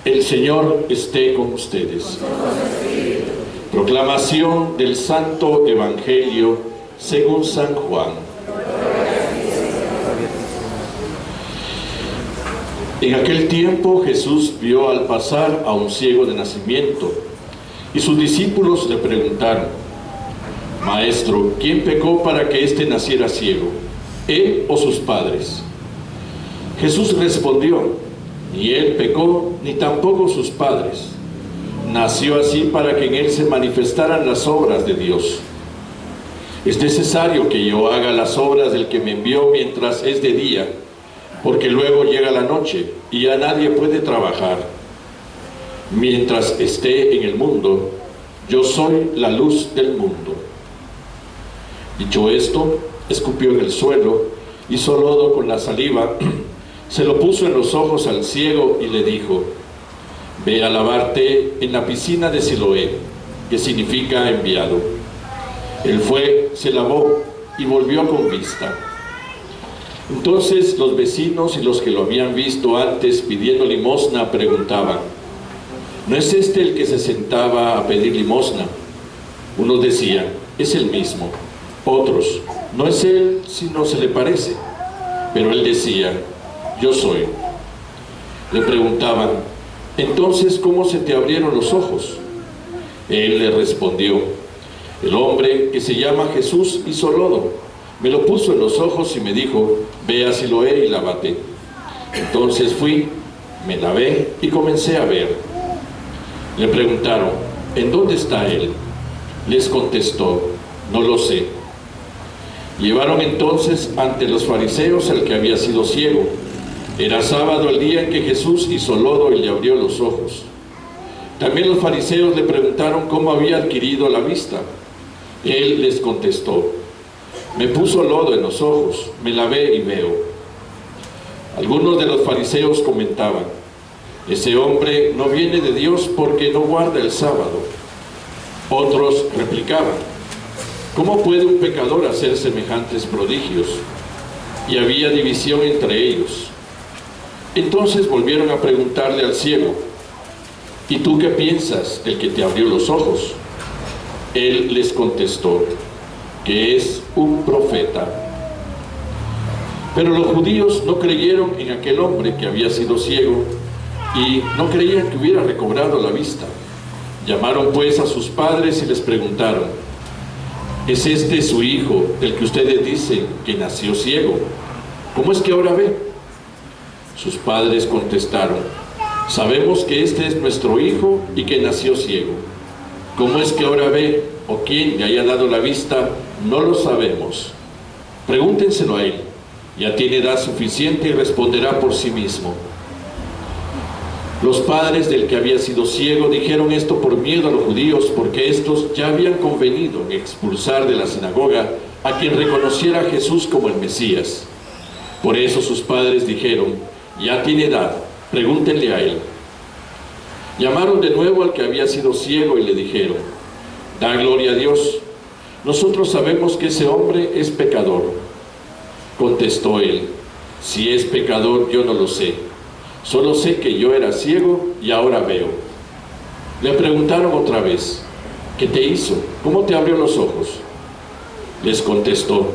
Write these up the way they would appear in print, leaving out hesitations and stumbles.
El Señor esté con ustedes. Proclamación del Santo Evangelio según San Juan. En aquel tiempo Jesús vio al pasar a un ciego de nacimiento, y sus discípulos le preguntaron: Maestro, ¿quién pecó para que éste naciera ciego, él o sus padres? Jesús respondió: Ni él pecó, ni tampoco sus padres. Nació así para que en él se manifestaran las obras de Dios. Es necesario que yo haga las obras del que me envió mientras es de día, porque luego llega la noche y ya nadie puede trabajar. Mientras esté en el mundo, yo soy la luz del mundo. Dicho esto, escupió en el suelo, hizo lodo con la saliva, se lo puso en los ojos al ciego y le dijo: Ve a lavarte en la piscina de Siloé, que significa enviado. Él fue, se lavó y volvió con vista. Entonces los vecinos y los que lo habían visto antes pidiendo limosna preguntaban: ¿No es este el que se sentaba a pedir limosna? Unos decían: es el mismo. Otros: no es él, sino se le parece. Pero él decía: yo soy. Le preguntaban: entonces, ¿cómo se te abrieron los ojos? Él le respondió: el hombre que se llama Jesús hizo lodo, me lo puso en los ojos y me dijo: ve a Siloé y lávate. Entonces fui, me lavé y comencé a ver. Le preguntaron: ¿en dónde está él? Les contestó: no lo sé. Llevaron entonces ante los fariseos al que había sido ciego. Era sábado el día en que Jesús hizo lodo y le abrió los ojos. También los fariseos le preguntaron cómo había adquirido la vista. Él les contestó: me puso lodo en los ojos, me lavé y veo. Algunos de los fariseos comentaban: ese hombre no viene de Dios porque no guarda el sábado. Otros replicaban: ¿cómo puede un pecador hacer semejantes prodigios? Y había división entre ellos. Entonces volvieron a preguntarle al ciego: ¿y tú qué piensas del que te abrió los ojos? Él les contestó: que es un profeta. Pero los judíos no creyeron en aquel hombre que había sido ciego y no creían que hubiera recobrado la vista. Llamaron pues a sus padres y les preguntaron: ¿es este su hijo, el que ustedes dicen que nació ciego? ¿Cómo es que ahora ve? Sus padres contestaron: sabemos que este es nuestro hijo y que nació ciego. ¿Cómo es que ahora ve, o quién le haya dado la vista? No lo sabemos. Pregúntenselo a él. Ya tiene edad suficiente y responderá por sí mismo. Los padres del que había sido ciego dijeron esto por miedo a los judíos, porque estos ya habían convenido en expulsar de la sinagoga a quien reconociera a Jesús como el Mesías. Por eso sus padres dijeron: ya tiene edad, pregúntenle a él. Llamaron de nuevo al que había sido ciego y le dijeron: da gloria a Dios, nosotros sabemos que ese hombre es pecador. Contestó él: si es pecador yo no lo sé, solo sé que yo era ciego y ahora veo. Le preguntaron otra vez: ¿qué te hizo? ¿Cómo te abrió los ojos? Les contestó: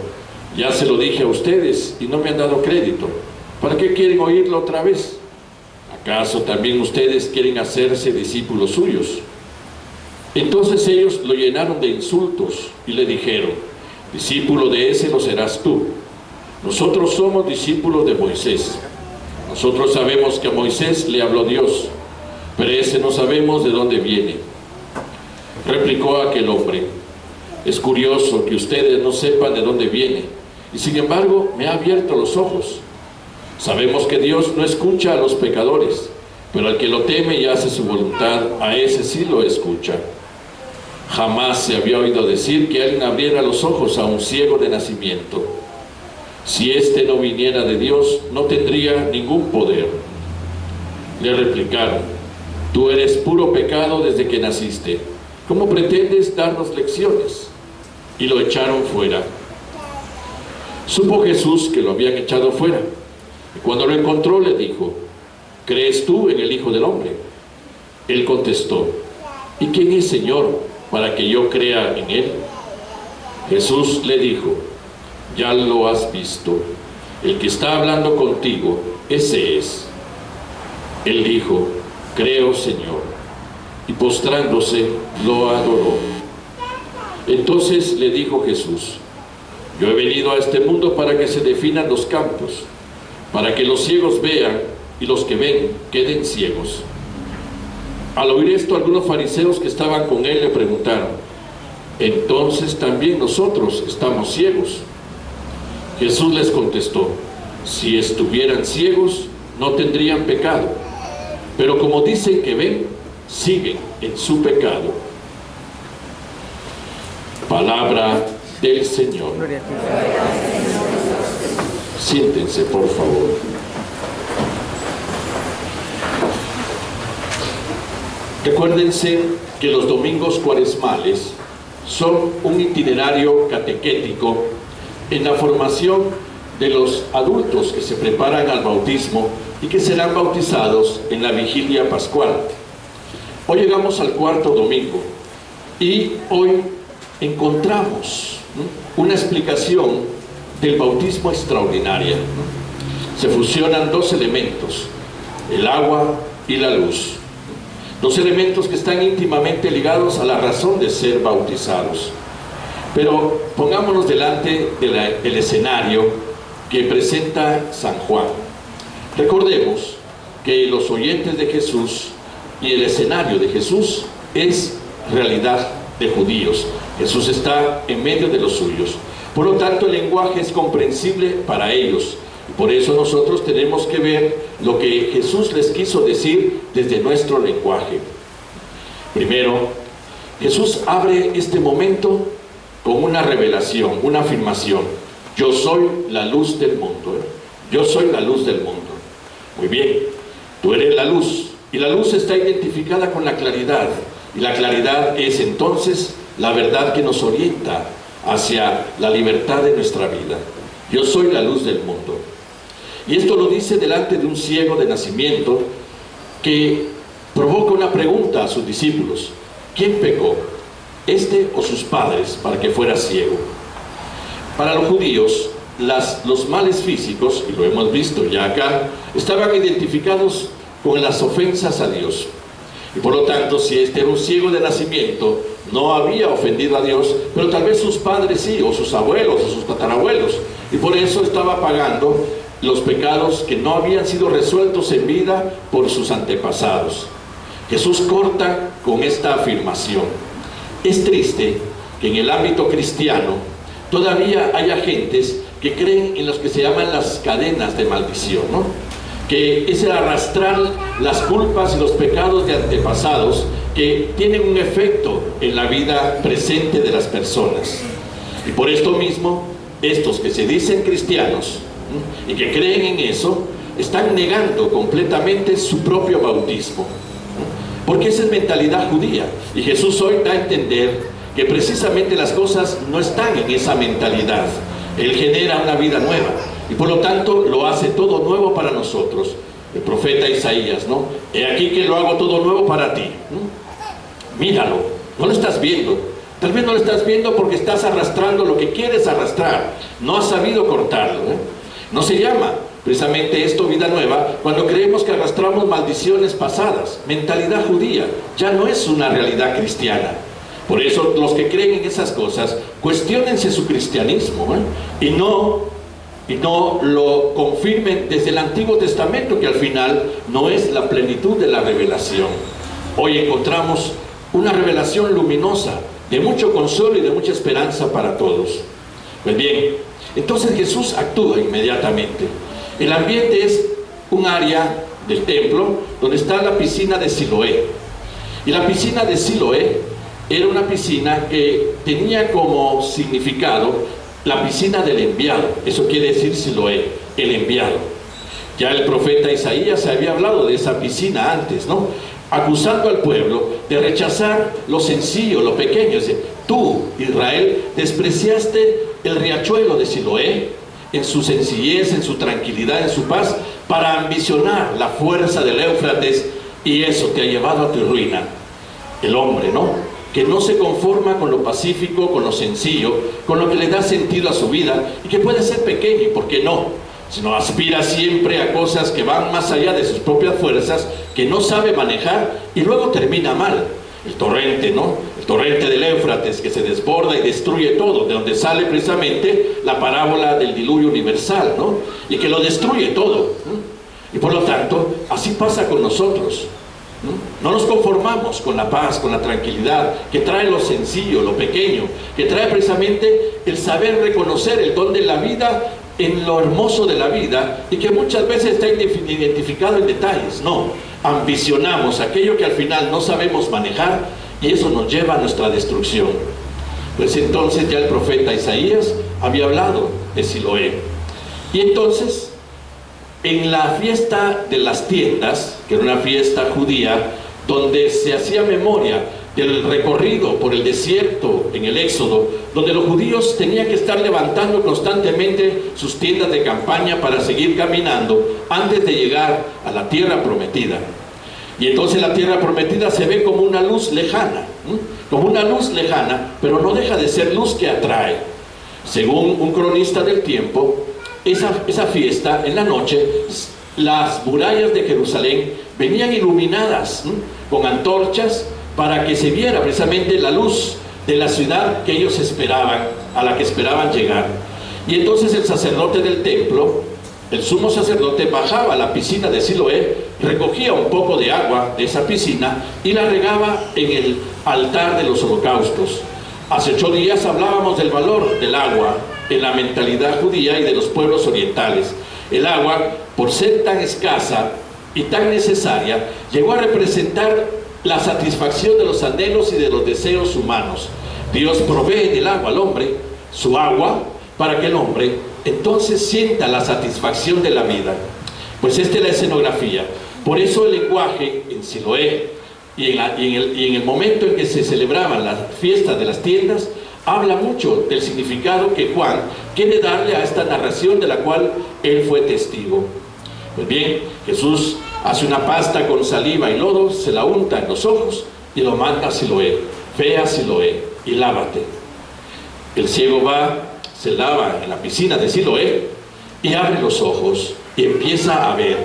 ya se lo dije a ustedes y no me han dado crédito. ¿Para qué quieren oírlo otra vez? ¿Acaso también ustedes quieren hacerse discípulos suyos? Entonces ellos lo llenaron de insultos y le dijeron: discípulo de ese lo serás tú. Nosotros somos discípulos de Moisés. Nosotros sabemos que a Moisés le habló Dios, pero ese no sabemos de dónde viene. Replicó aquel hombre: es curioso que ustedes no sepan de dónde viene, y sin embargo me ha abierto los ojos. Sabemos que Dios no escucha a los pecadores, pero al que lo teme y hace su voluntad, a ese sí lo escucha. Jamás se había oído decir que alguien abriera los ojos a un ciego de nacimiento. Si éste no viniera de Dios, no tendría ningún poder. Le replicaron: tú eres puro pecado desde que naciste. ¿Cómo pretendes darnos lecciones? Y lo echaron fuera. Supo Jesús que lo habían echado fuera. Y cuando lo encontró le dijo: ¿crees tú en el Hijo del Hombre? Él contestó: ¿y quién es, Señor, para que yo crea en él? Jesús le dijo: ya lo has visto, el que está hablando contigo, ese es. Él dijo: creo, Señor, y postrándose lo adoró. Entonces le dijo Jesús: yo he venido a este mundo para que se definan los campos, para que los ciegos vean y los que ven queden ciegos. Al oír esto, algunos fariseos que estaban con él le preguntaron: ¿entonces también nosotros estamos ciegos? Jesús les contestó: si estuvieran ciegos, no tendrían pecado, pero como dicen que ven, siguen en su pecado. Palabra del Señor. Siéntense, por favor. Recuérdense que los domingos cuaresmales son un itinerario catequético en la formación de los adultos que se preparan al bautismo y que serán bautizados en la vigilia pascual. Hoy llegamos al cuarto domingo y hoy encontramos una explicación del bautismo extraordinaria. Se fusionan dos elementos, el agua y la luz. Dos elementos que están íntimamente ligados a la razón de ser bautizados. Pero pongámonos delante del escenario que presenta San Juan. Recordemos que los oyentes de Jesús y el escenario de Jesús es realidad de judíos. Jesús está en medio de los suyos. Por lo tanto, el lenguaje es comprensible para ellos. Por eso nosotros tenemos que ver lo que Jesús les quiso decir desde nuestro lenguaje. Primero, Jesús abre este momento con una revelación, una afirmación: yo soy la luz del mundo. Yo soy la luz del mundo. Muy bien, tú eres la luz, y la luz está identificada con la claridad, y la claridad es entonces la verdad que nos orienta hacia la libertad de nuestra vida. Yo soy la luz del mundo. Y esto lo dice delante de un ciego de nacimiento que provoca una pregunta a sus discípulos: ¿quién pecó, este o sus padres, para que fuera ciego? Para los judíos, los males físicos, y lo hemos visto ya acá, estaban identificados con las ofensas a Dios. Y por lo tanto, si este era un ciego de nacimiento, no había ofendido a Dios, pero tal vez sus padres sí, o sus abuelos, o sus tatarabuelos, y por eso estaba pagando los pecados que no habían sido resueltos en vida por sus antepasados. Jesús corta con esta afirmación. Es triste que en el ámbito cristiano todavía haya gentes que creen en los que se llaman las cadenas de maldición, ¿no? Que es el arrastrar las culpas y los pecados de antepasados que tienen un efecto en la vida presente de las personas. Y por esto mismo, estos que se dicen cristianos y que creen en eso, están negando completamente su propio bautismo, porque esa es mentalidad judía. Y Jesús hoy da a entender que precisamente las cosas no están en esa mentalidad. Él genera una vida nueva y por lo tanto lo hace todo nuevo para nosotros. El profeta Isaías, ¿no? He aquí que lo hago todo nuevo para ti. Míralo, no lo estás viendo. Tal vez no lo estás viendo porque estás arrastrando lo que quieres arrastrar. No has sabido cortarlo, ¿eh? No se llama precisamente esto vida nueva cuando creemos que arrastramos maldiciones pasadas. Mentalidad judía, ya no es una realidad cristiana. Por eso los que creen en esas cosas, cuestiónense su cristianismo, ¿eh? y no lo confirmen desde el Antiguo Testamento, que al final no es la plenitud de la revelación. Hoy encontramos una revelación luminosa, de mucho consuelo y de mucha esperanza para todos. Pues bien, entonces Jesús actúa inmediatamente. El ambiente es un área del templo donde está la piscina de Siloé. Y la piscina de Siloé era una piscina que tenía como significado la piscina del enviado. Eso quiere decir Siloé, el enviado. Ya el profeta Isaías se había hablado de esa piscina antes, ¿no? Acusando al pueblo de rechazar lo sencillo, lo pequeño. Dice: tú, Israel, despreciaste el riachuelo de Siloé en su sencillez, en su tranquilidad, en su paz, para ambicionar la fuerza del Éufrates y eso te ha llevado a tu ruina. El hombre, ¿no?, que no se conforma con lo pacífico, con lo sencillo, con lo que le da sentido a su vida, y que puede ser pequeño, ¿y por qué no?, sino aspira siempre a cosas que van más allá de sus propias fuerzas, que no sabe manejar y luego termina mal. El torrente, ¿no?, el torrente del Éufrates, que se desborda y destruye todo, de donde sale precisamente la parábola del diluvio universal, ¿no?, y que lo destruye todo, ¿no? Y por lo tanto, así pasa con nosotros, ¿no? No nos conformamos con la paz, con la tranquilidad que trae lo sencillo, lo pequeño, que trae precisamente el saber reconocer el don de la vida en lo hermoso de la vida, y que muchas veces está identificado en detalles. No, ambicionamos aquello que al final no sabemos manejar, y eso nos lleva a nuestra destrucción. Pues entonces ya el profeta Isaías había hablado de Siloé. Y entonces, en la fiesta de las tiendas, que era una fiesta judía, donde se hacía memoria del recorrido por el desierto en el Éxodo, donde los judíos tenían que estar levantando constantemente sus tiendas de campaña para seguir caminando antes de llegar a la tierra prometida. Y entonces la tierra prometida se ve como una luz lejana, como una luz lejana, pero no deja de ser luz que atrae. Según un cronista del tiempo, esa fiesta, en la noche, las murallas de Jerusalén venían iluminadas con antorchas para que se viera precisamente la luz de la ciudad que ellos esperaban, a la que esperaban llegar. Y entonces el sacerdote del templo, el sumo sacerdote, bajaba a la piscina de Siloé, recogía un poco de agua de esa piscina y la regaba en el altar de los holocaustos. Hace 8 días hablábamos del valor del agua en la mentalidad judía y de los pueblos orientales. El agua, por ser tan escasa y tan necesaria, llegó a representar la satisfacción de los anhelos y de los deseos humanos. Dios provee del agua al hombre, su agua, para que el hombre entonces sienta la satisfacción de la vida. Pues esta es la escenografía. Por eso el lenguaje en Siloé y en el momento en que se celebraban las fiestas de las tiendas, habla mucho del significado que Juan quiere darle a esta narración de la cual él fue testigo. Pues bien, Jesús hace una pasta con saliva y lodo, se la unta en los ojos y lo manda a Siloé. Ve a Siloé y lávate. El ciego va, se lava en la piscina de Siloé y abre los ojos y empieza a ver.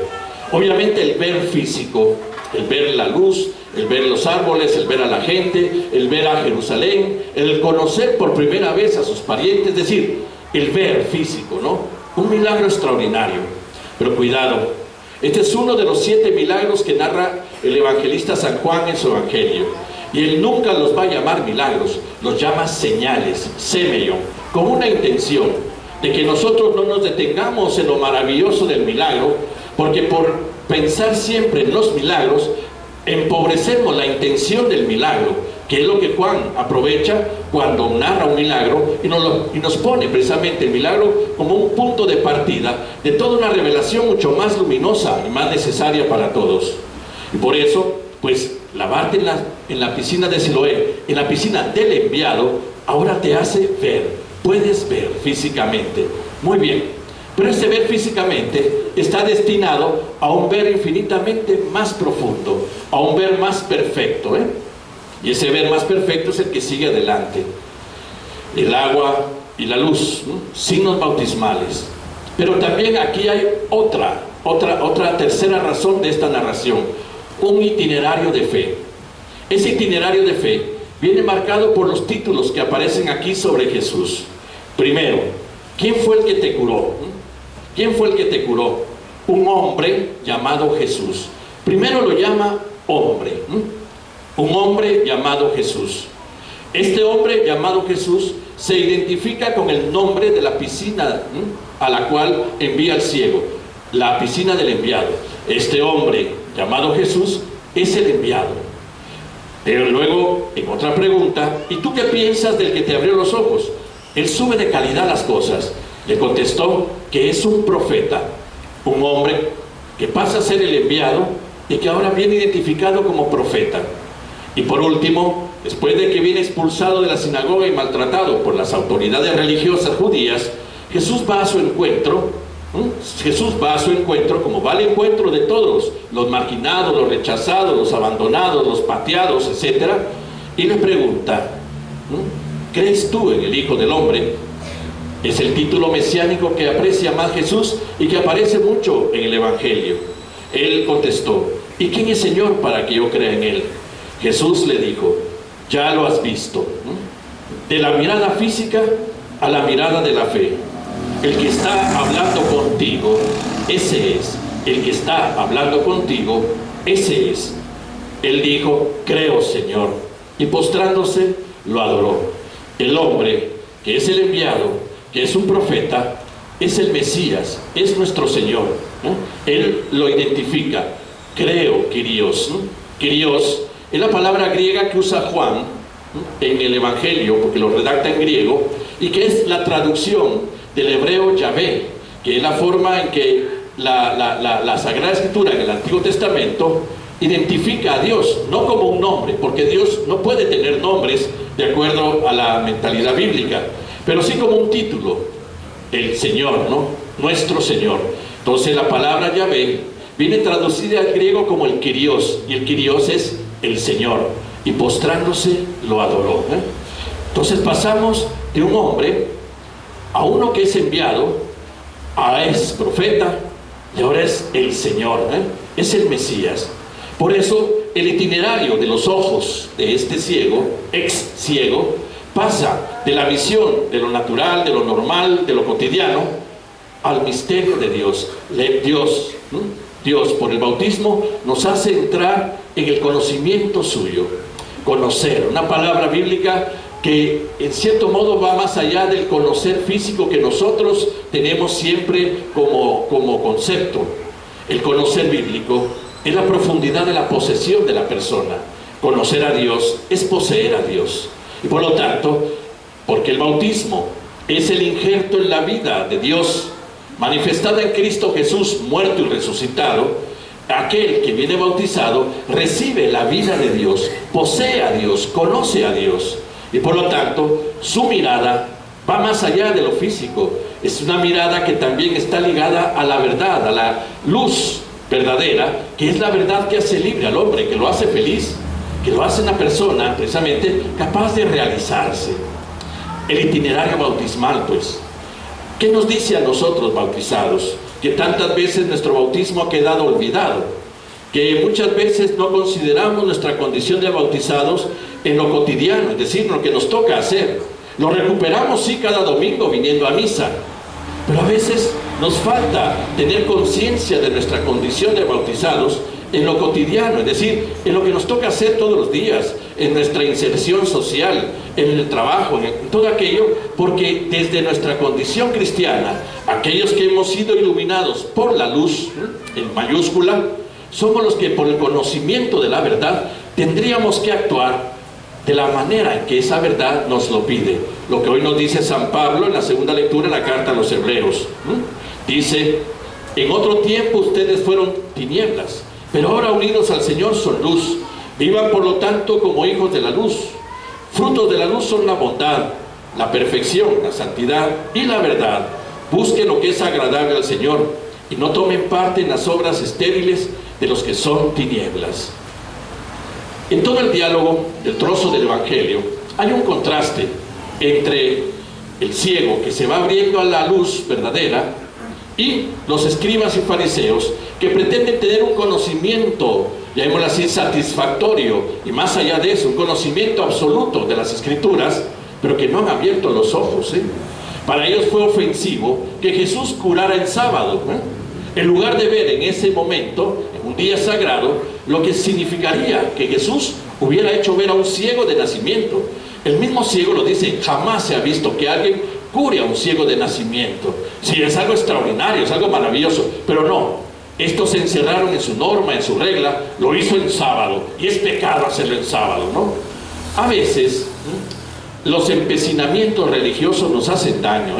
Obviamente el ver físico, el ver la luz, el ver los árboles, el ver a la gente, el ver a Jerusalén, el conocer por primera vez a sus parientes, es decir, el ver físico, ¿no? Un milagro extraordinario. Pero cuidado, este es uno de los 7 milagros que narra el evangelista San Juan en su evangelio. Y él nunca los va a llamar milagros, los llama señales, semeion, con una intención de que nosotros no nos detengamos en lo maravilloso del milagro, porque por pensar siempre en los milagros, empobrecemos la intención del milagro, que es lo que Juan aprovecha cuando narra un milagro y nos pone precisamente el milagro como un punto de partida de toda una revelación mucho más luminosa y más necesaria para todos. Y por eso, pues, lavarte en la piscina de Siloé, en la piscina del enviado, ahora te hace ver, puedes ver físicamente. Muy bien. Pero ese ver físicamente está destinado a un ver infinitamente más profundo, a un ver más perfecto, y ese ver más perfecto es el que sigue adelante. El agua y la luz, signos bautismales. Pero también aquí hay otra tercera razón de esta narración, un itinerario de fe. Ese itinerario de fe viene marcado por los títulos que aparecen aquí sobre Jesús. Primero, ¿quién fue el que te curó? ¿Quién fue el que te curó? Un hombre llamado Jesús. Primero lo llama hombre. Un hombre llamado Jesús. Este hombre llamado Jesús se identifica con el nombre de la piscina a la cual envía al ciego. La piscina del enviado. Este hombre llamado Jesús es el enviado. Pero luego, en otra pregunta, ¿y tú qué piensas del que te abrió los ojos? Él sube de calidad las cosas. Le contestó que es un profeta, un hombre que pasa a ser el enviado y que ahora viene identificado como profeta. Y por último, después de que viene expulsado de la sinagoga y maltratado por las autoridades religiosas judías, Jesús va a su encuentro Jesús va a su encuentro como va al encuentro de todos, los marginados, los rechazados, los abandonados, los pateados, etc. Y le pregunta, ¿crees tú en el Hijo del Hombre? Es el título mesiánico que aprecia más Jesús y que aparece mucho en el Evangelio. Él contestó, ¿y quién es Señor para que yo crea en Él? Jesús le dijo, ya lo has visto. De la mirada física a la mirada de la fe. El que está hablando contigo, ese es. El que está hablando contigo, ese es. Él dijo, creo, Señor. Y postrándose, lo adoró. El hombre, que es el enviado, que es un profeta, es el Mesías, es nuestro Señor. Él lo identifica. Creo, Kyrios. Kyrios es la palabra griega que usa Juan en el Evangelio, porque lo redacta en griego, y que es la traducción del hebreo Yahvé, que es la forma en que la Sagrada Escritura en el Antiguo Testamento identifica a Dios, no como un nombre, porque Dios no puede tener nombres de acuerdo a la mentalidad bíblica, pero sí como un título, el Señor, ¿no? Nuestro Señor. Entonces la palabra Yahvé viene traducida al griego como el Kyrios, y el Kyrios es el Señor, y postrándose lo adoró. Entonces pasamos de un hombre a uno que es enviado, es profeta, y ahora es el Señor, es el Mesías. Por eso el itinerario de los ojos de este ciego, ex ciego, pasa de la visión de lo natural, de lo normal, de lo cotidiano, al misterio de Dios. Dios por el bautismo nos hace entrar en el conocimiento suyo. Conocer, una palabra bíblica que en cierto modo va más allá del conocer físico que nosotros tenemos siempre como concepto. El conocer bíblico es la profundidad de la posesión de la persona. Conocer a Dios es poseer a Dios. Y por lo tanto, porque el bautismo es el injerto en la vida de Dios, manifestada en Cristo Jesús, muerto y resucitado, aquel que viene bautizado recibe la vida de Dios, posee a Dios, conoce a Dios. Y por lo tanto, su mirada va más allá de lo físico. Es una mirada que también está ligada a la verdad, a la luz verdadera, que es la verdad que hace libre al hombre, que lo hace feliz, que lo hace una persona precisamente capaz de realizarse. El itinerario bautismal, pues, ¿qué nos dice a nosotros bautizados? Que tantas veces nuestro bautismo ha quedado olvidado, que muchas veces no consideramos nuestra condición de bautizados en lo cotidiano, es decir, lo que nos toca hacer. Lo recuperamos sí cada domingo viniendo a misa, pero a veces nos falta tener conciencia de nuestra condición de bautizados en lo cotidiano, es decir, en lo que nos toca hacer todos los días, en nuestra inserción social, en el trabajo, en todo aquello, porque desde nuestra condición cristiana, aquellos que hemos sido iluminados por la luz, en mayúscula, somos los que por el conocimiento de la verdad tendríamos que actuar de la manera en que esa verdad nos lo pide. Lo que hoy nos dice San Pablo en la segunda lectura de la carta a los Hebreos. Dice, en otro tiempo ustedes fueron tinieblas, pero ahora unidos al Señor son luz. Vivan por lo tanto como hijos de la luz. Frutos de la luz son la bondad, la perfección, la santidad y la verdad. Busquen lo que es agradable al Señor y no tomen parte en las obras estériles de los que son tinieblas. En todo el diálogo del trozo del Evangelio hay un contraste entre el ciego que se va abriendo a la luz verdadera y los escribas y fariseos que pretenden tener un conocimiento, llamémoslo así, satisfactorio, y más allá de eso, un conocimiento absoluto de las Escrituras, pero que no han abierto los ojos. Para ellos fue ofensivo que Jesús curara el sábado, en lugar de ver en ese momento, en un día sagrado, lo que significaría que Jesús hubiera hecho ver a un ciego de nacimiento. El mismo ciego lo dice, jamás se ha visto que alguien cure a un ciego de nacimiento. Sí, es algo extraordinario, es algo maravilloso, pero no. Estos se encerraron en su norma, en su regla, lo hizo en sábado, y es pecado hacerlo en sábado, ¿no? A veces, los empecinamientos religiosos nos hacen daño,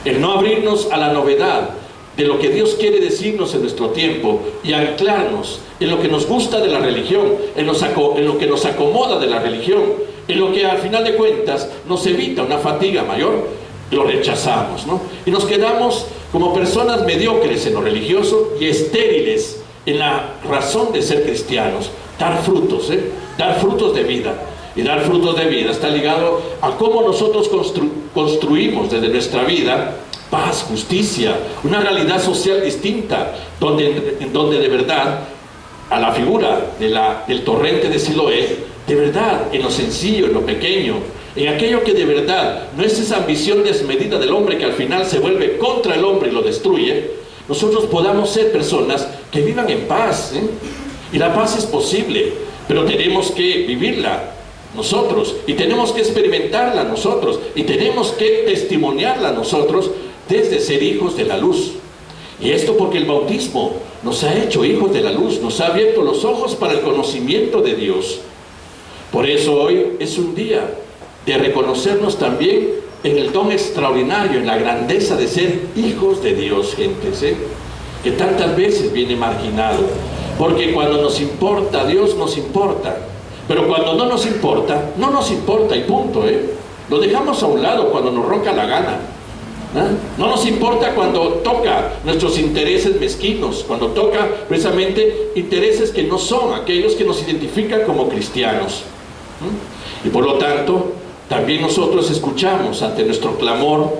el no abrirnos a la novedad de lo que Dios quiere decirnos en nuestro tiempo y anclarnos en lo que nos gusta de la religión, en lo que nos acomoda de la religión, en lo que al final de cuentas nos evita una fatiga mayor, lo rechazamos, ¿no? Y nos quedamos como personas mediocres en lo religioso y estériles en la razón de ser cristianos. Dar frutos, dar frutos de vida. Y dar frutos de vida está ligado a cómo nosotros construimos desde nuestra vida paz, justicia, una realidad social distinta, donde de verdad, a la figura del torrente de Siloé, de verdad, en lo sencillo, en lo pequeño, en aquello que de verdad no es esa ambición desmedida del hombre que al final se vuelve contra el hombre y lo destruye, nosotros podamos ser personas que vivan en paz, y la paz es posible, pero tenemos que vivirla nosotros, y tenemos que experimentarla nosotros, y tenemos que testimoniarla nosotros desde ser hijos de la luz. Y esto porque el bautismo nos ha hecho hijos de la luz, nos ha abierto los ojos para el conocimiento de Dios. Por eso hoy es un día de reconocernos también en el don extraordinario, en la grandeza de ser hijos de Dios, gentes, que tantas veces viene marginado. Porque cuando nos importa, Dios nos importa. Pero cuando no nos importa y punto, Lo dejamos a un lado cuando nos ronca la gana. No nos importa cuando toca nuestros intereses mezquinos, cuando toca precisamente intereses que no son aquellos que nos identifican como cristianos. Y por lo tanto, también nosotros escuchamos ante nuestro clamor,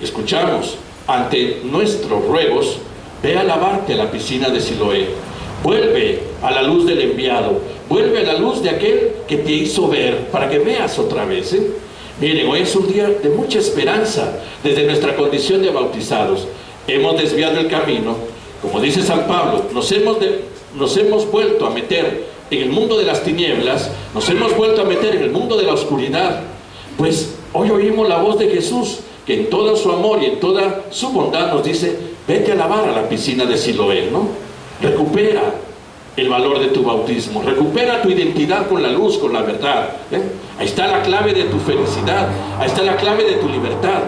escuchamos ante nuestros ruegos: ve a lavarte a la piscina de Siloé, vuelve a la luz del enviado, vuelve a la luz de aquel que te hizo ver, para que veas otra vez. Miren, hoy es un día de mucha esperanza desde nuestra condición de bautizados. Hemos desviado el camino, como dice San Pablo, nos hemos vuelto a meter en el mundo de las tinieblas, nos hemos vuelto a meter en el mundo de la oscuridad. Pues hoy oímos la voz de Jesús, que en todo su amor y en toda su bondad nos dice: vete a lavar a la piscina de Siloé, Recupera el valor de tu bautismo, recupera tu identidad con la luz, con la verdad. Ahí está la clave de tu felicidad, ahí está la clave de tu libertad,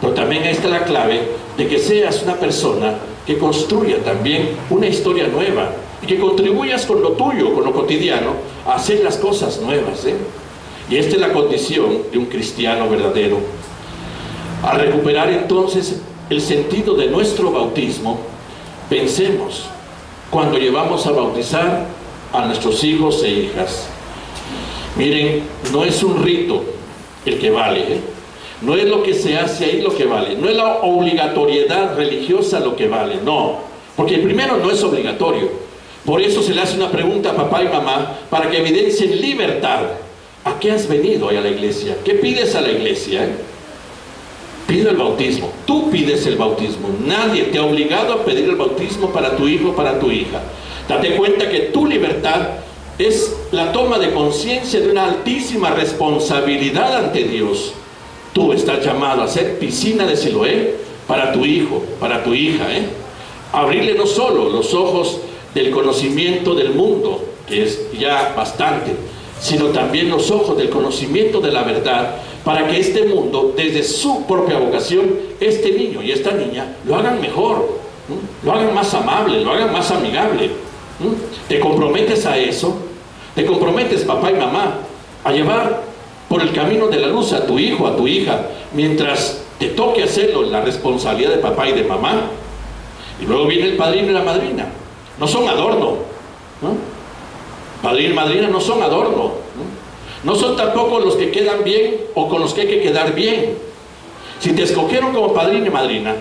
pero también ahí está la clave de que seas una persona que construya también una historia nueva y que contribuyas con lo tuyo, con lo cotidiano, a hacer las cosas nuevas. Y esta es la condición de un cristiano verdadero. Al recuperar entonces el sentido de nuestro bautismo, pensemos cuando llevamos a bautizar a nuestros hijos e hijas. Miren, no es un rito el que vale, no es lo que se hace ahí lo que vale, no es la obligatoriedad religiosa lo que vale, no, porque primero no es obligatorio. Por eso se le hace una pregunta a papá y mamá, para que evidencien libertad. ¿A qué has venido hoy a la iglesia? ¿Qué pides a la iglesia? Pido el bautismo. Tú pides el bautismo. Nadie te ha obligado a pedir el bautismo para tu hijo o para tu hija. Date cuenta que tu libertad es la toma de conciencia de una altísima responsabilidad ante Dios. Tú estás llamado a ser piscina de Siloé para tu hijo, para tu hija, Abrirle no solo los ojos del conocimiento del mundo, que es ya bastante, sino también los ojos del conocimiento de la verdad, para que este mundo, desde su propia vocación, este niño y esta niña lo hagan mejor, lo hagan más amable, lo hagan más amigable. ¿Te comprometes a eso? ¿Te comprometes, papá y mamá, a llevar por el camino de la luz a tu hijo, a tu hija, mientras te toque hacerlo en la responsabilidad de papá y de mamá? Y luego viene el padrino y la madrina. No son adorno, Padrino y madrina no son adorno, no son tampoco los que quedan bien o con los que hay que quedar bien. Si te escogieron como padrino y madrina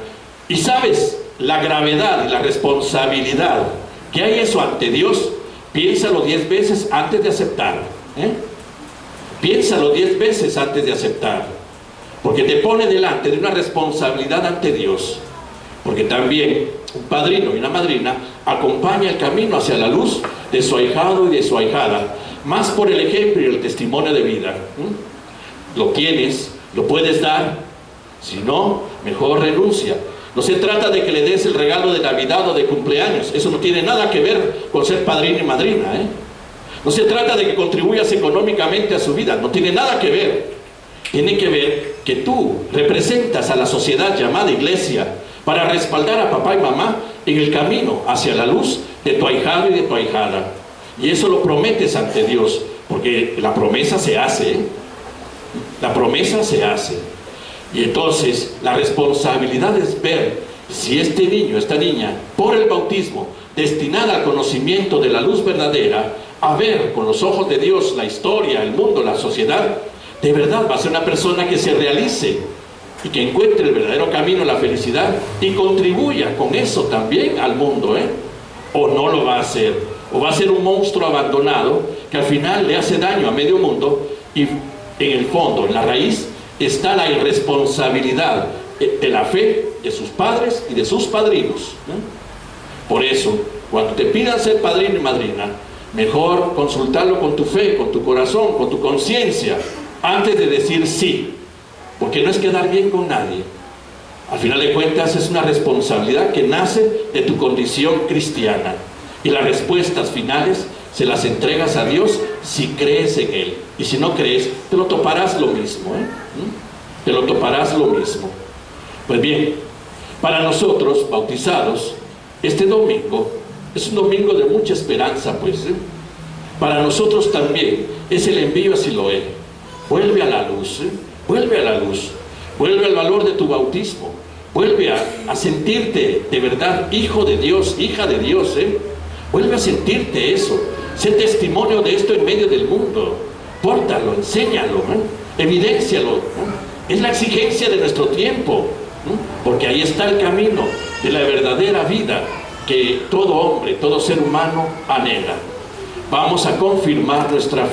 y sabes la gravedad y la responsabilidad que hay eso ante Dios, piénsalo 10 veces antes de aceptar. Piénsalo 10 veces antes de aceptar, porque te pone delante de una responsabilidad ante Dios. Porque también un padrino y una madrina acompaña el camino hacia la luz de su ahijado y de su ahijada, más por el ejemplo y el testimonio de vida. Lo tienes, lo puedes dar. Si no, mejor renuncia. No se trata de que le des el regalo de Navidad o de cumpleaños. Eso no tiene nada que ver con ser padrino y madrina, No se trata de que contribuyas económicamente a su vida. No tiene nada que ver. Tiene que ver que tú representas a la sociedad llamada iglesia, para respaldar a papá y mamá en el camino hacia la luz de tu ahijado y de tu ahijada. Y eso lo prometes ante Dios, porque la promesa se hace, La promesa se hace. Y entonces la responsabilidad es ver Si este niño, esta niña, por el bautismo, destinada al conocimiento de la luz verdadera, a ver con los ojos de Dios la historia, el mundo, la sociedad, de verdad va a ser una persona que se realice y que encuentre el verdadero camino a la felicidad y contribuya con eso también al mundo, o no lo va a hacer, o va a ser un monstruo abandonado que al final le hace daño a medio mundo, y en el fondo, en la raíz, está la irresponsabilidad de la fe de sus padres y de sus padrinos. Por eso, cuando te pidan ser padrino y madrina, mejor consultarlo con tu fe, con tu corazón, con tu conciencia, antes de decir sí, porque no es quedar bien con nadie. Al final de cuentas es una responsabilidad que nace de tu condición cristiana, y las respuestas finales se las entregas a Dios si crees en Él, y si no crees, te lo toparás lo mismo, te lo toparás lo mismo. Pues bien, para nosotros bautizados, este domingo es un domingo de mucha esperanza, pues. Para nosotros también es el envío a Siloé. Vuelve a la luz, vuelve a la luz, vuelve al valor de tu bautismo, vuelve a sentirte de verdad hijo de Dios, hija de Dios, vuelve a sentirte eso, sé testimonio de esto en medio del mundo, pórtalo, enséñalo, evidéncialo, es la exigencia de nuestro tiempo, porque ahí está el camino de la verdadera vida que todo hombre, todo ser humano anhela. Vamos a confirmar nuestra fe.